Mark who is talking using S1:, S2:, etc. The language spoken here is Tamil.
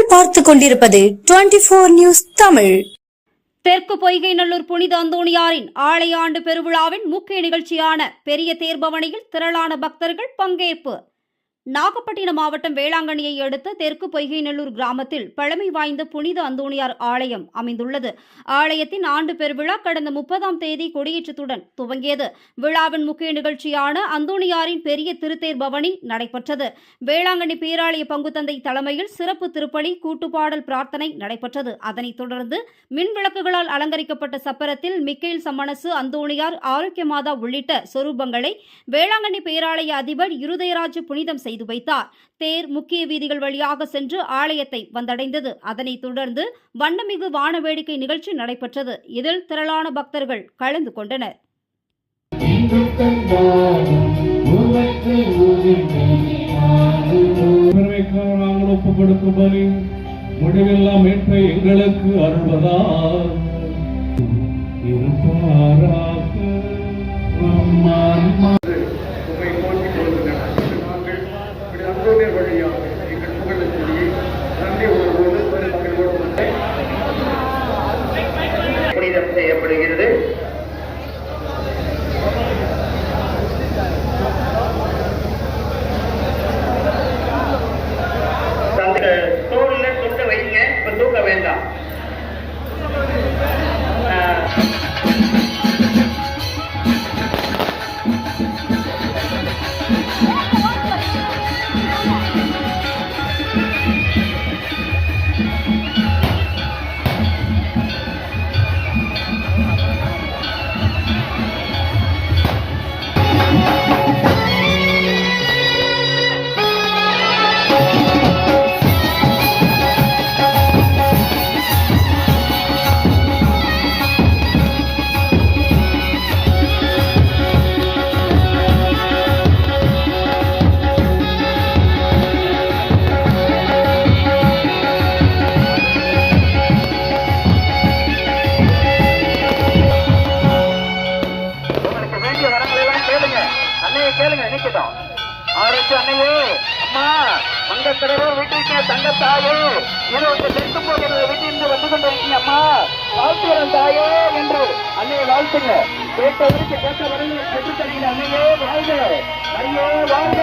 S1: நீங்கள் பார்த்துக் கொண்டிருப்பது 24 நியூஸ் தமிழ்.
S2: தெற்கு பொய்கைநல்லூர் புனித அந்தோணியாரின் ஆலய ஆண்டு பெருவிழாவின் முக்கிய நிகழ்ச்சியான பெரிய தேர்பவனியில் திரளான பக்தர்கள் பங்கேற்பு. நாகப்பட்டினம் மாவட்டம் வேளாங்கண்ணியை அடுத்த தெற்கு பொய்கைநல்லூர் கிராமத்தில் பழமை வாய்ந்த புனித அந்தோணியார் ஆலயம் அமைந்துள்ளது. ஆலயத்தின் ஆண்டு பெருவிழா கடந்த 30ஆம் தேதி கொடியேற்றத்துடன் துவங்கியது. விழாவின் முக்கிய நிகழ்ச்சியான அந்தோணியாரின் பெரிய திருத்தேர் பவனி நடைபெற்றது. வேளாங்கண்ணி பேராலய பங்குத்தந்தை தலைமையில் சிறப்பு திருப்பலி, கூட்டுப்பாடல், பிரார்த்தனை நடைபெற்றது. அதனைத் தொடர்ந்து மின் விளக்குகளால் அலங்கரிக்கப்பட்ட சப்பரத்தில் மிக்கேல் சம்மனசு, அந்தோணியார், ஆரோக்கியமாதா உள்ளிட்ட சொரூபங்களை வேளாங்கண்ணி பேராலய அதிபர் இருதயராஜ் புனிதம் செய்து வைத்தார். தேர் முக்கிய வீதிகள் வழியாக சென்று ஆலயத்தை வந்தடைந்தது. அதனைத் தொடர்ந்து வண்ணமிகு வான வேடிக்கை நிகழ்ச்சி நடைபெற்றது. இதில் திரளான பக்தர்கள் கலந்து கொண்டனர்.
S3: முடிவெல்லாம் மீட்பை எங்களுக்கு அருள்வதால்
S4: செய்யப்படுகிறது. தோல்ல தொட்ட வைங்க, இப்ப தூக்க வேண்டாம். கேளுங்க, நிக்கட்டும். ஆரோக்கிய அன்னையே, அம்மா மங்கத்தடவை வீட்டிற்கு தங்கத்தாயே, இது உங்க தெற்கு போகிற வீட்டிலிருந்து வந்து கொண்டிருக்கீங்க. அம்மா வாழ்த்துகிறேன் தாயே என்று அன்னையை வாழ்த்துங்க. கேட்டவருக்கு கேட்ட வரையில் பெற்று தருகிற அன்னையே வாழ்க, அன்னையே வாழ்க.